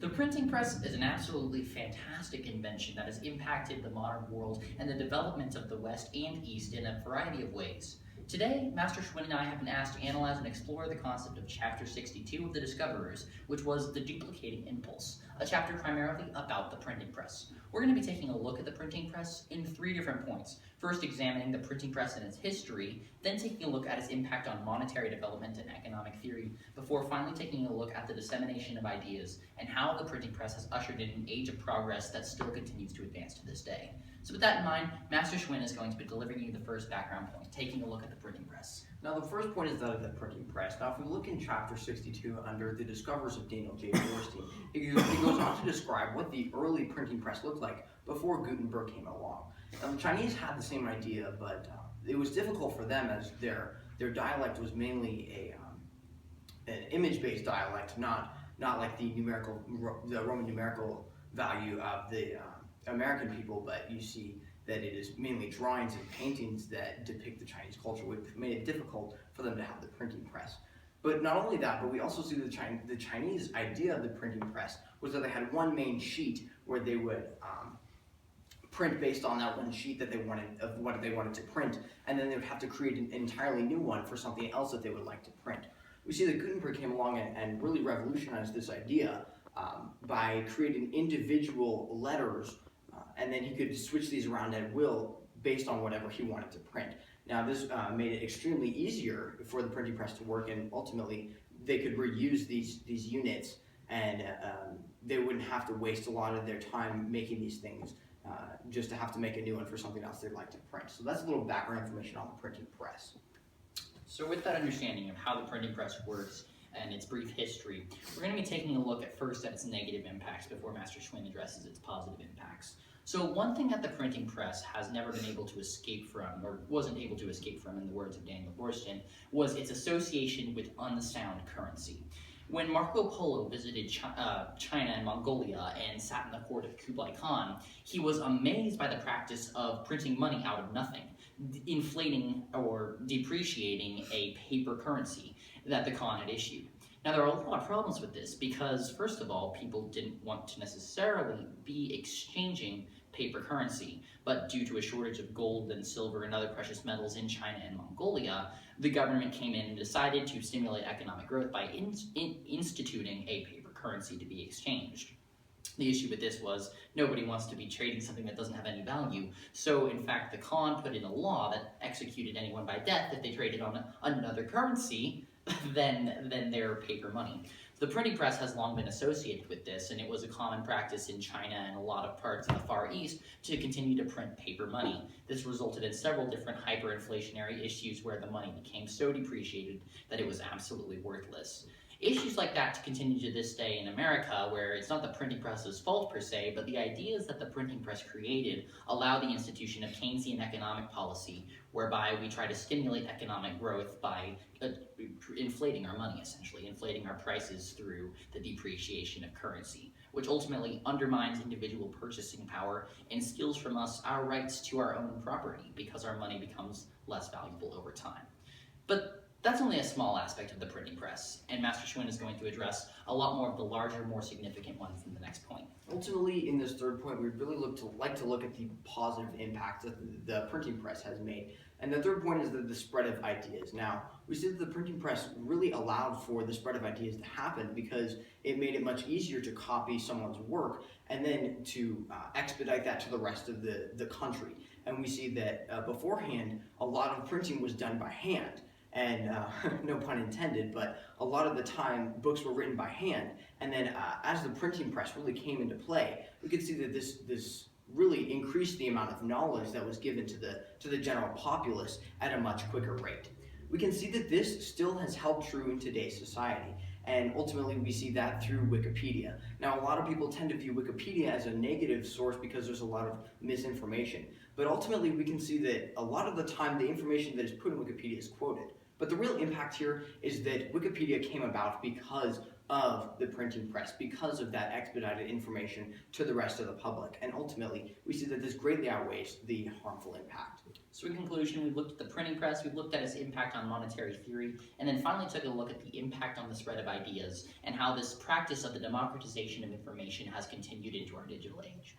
The printing press is an absolutely fantastic invention that has impacted the modern world and the development of the West and East in a variety of ways. Today, Master Schwinn and I have been asked to analyze and explore the concept of Chapter 62 of The Discoverers, which was the duplicating impulse, a chapter primarily about the printing press. We're going to be taking a look at the printing press in 3 different points. First, examining the printing press and its history, then taking a look at its impact on monetary development and economic theory, before finally taking a look at the dissemination of ideas and how the printing press has ushered in an age of progress that still continues to advance to this day. So with that in mind, Master Schwinn is going to be delivering you the first background point, taking a look at the printing press. Now the first point is that of the printing press. Now if we look in chapter 62 under the discoverers of Daniel J. Borstein, he goes on to describe what the early printing press looked like before Gutenberg came along. Now the Chinese had the same idea, but it was difficult for them as their dialect was mainly an image-based dialect, not like the Roman numerical value of the American people, but you see that it is mainly drawings and paintings that depict the Chinese culture, which made it difficult for them to have the printing press. But not only that, but we also see the Chinese idea of the printing press was that they had one main sheet where they would print based on that one sheet that they wanted, of what they wanted to print, and then they would have to create an entirely new one for something else that they would like to print. We see that Gutenberg came along and really revolutionized this idea by creating individual letters, and then he could switch these around at will based on whatever he wanted to print. Now this made it extremely easier for the printing press to work, and ultimately they could reuse these units, and they wouldn't have to waste a lot of their time making these things just to have to make a new one for something else they'd like to print. So that's a little background information on the printing press. So with that understanding of how the printing press works and its brief history, we're going to be taking a look at first at its negative impacts before Master Schwinn addresses its positive impacts. So one thing that the printing press has never been able to escape from, or wasn't able to escape from in the words of Daniel Borstein, was its association with unsound currency. When Marco Polo visited China and Mongolia and sat in the court of Kublai Khan, he was amazed by the practice of printing money out of nothing, inflating or depreciating a paper currency that the Khan had issued. Now there are a lot of problems with this because, first of all, people didn't want to necessarily be exchanging paper currency, but due to a shortage of gold and silver and other precious metals in China and Mongolia, the government came in and decided to stimulate economic growth by instituting a paper currency to be exchanged. The issue with this was nobody wants to be trading something that doesn't have any value, so in fact the Khan put in a law that executed anyone by death if they traded on another currency than their paper money. The printing press has long been associated with this, and it was a common practice in China and a lot of parts of the Far East to continue to print paper money. This resulted in several different hyperinflationary issues where the money became so depreciated that it was absolutely worthless. Issues like that continue to this day in America, where it's not the printing press's fault per se, but the ideas that the printing press created allow the institution of Keynesian economic policy, whereby we try to stimulate economic growth by inflating our money, essentially, inflating our prices through the depreciation of currency, which ultimately undermines individual purchasing power and steals from us our rights to our own property because our money becomes less valuable over time. But that's only a small aspect of the printing press, and Master Schwinn is going to address a lot more of the larger, more significant ones in the next point. Ultimately, in this third point, we'd really like to look at the positive impact that the printing press has made. And the third point is the spread of ideas. Now, we see that the printing press really allowed for the spread of ideas to happen because it made it much easier to copy someone's work and then to expedite that to the rest of the country. And we see that beforehand, a lot of printing was done by hand. And no pun intended, but a lot of the time books were written by hand, and then as the printing press really came into play, we could see that this really increased the amount of knowledge that was given to the general populace at a much quicker rate. We can see that this still has held true in today's society, and ultimately we see that through Wikipedia. Now, a lot of people tend to view Wikipedia as a negative source because there's a lot of misinformation, but ultimately we can see that a lot of the time the information that is put in Wikipedia is quoted. But the real impact here is that Wikipedia came about because of the printing press because of that expedited information to the rest of the public. And ultimately, we see that this greatly outweighs the harmful impact. So in conclusion, we looked at the printing press, we looked at its impact on monetary theory, and then finally took a look at the impact on the spread of ideas and how this practice of the democratization of information has continued into our digital age.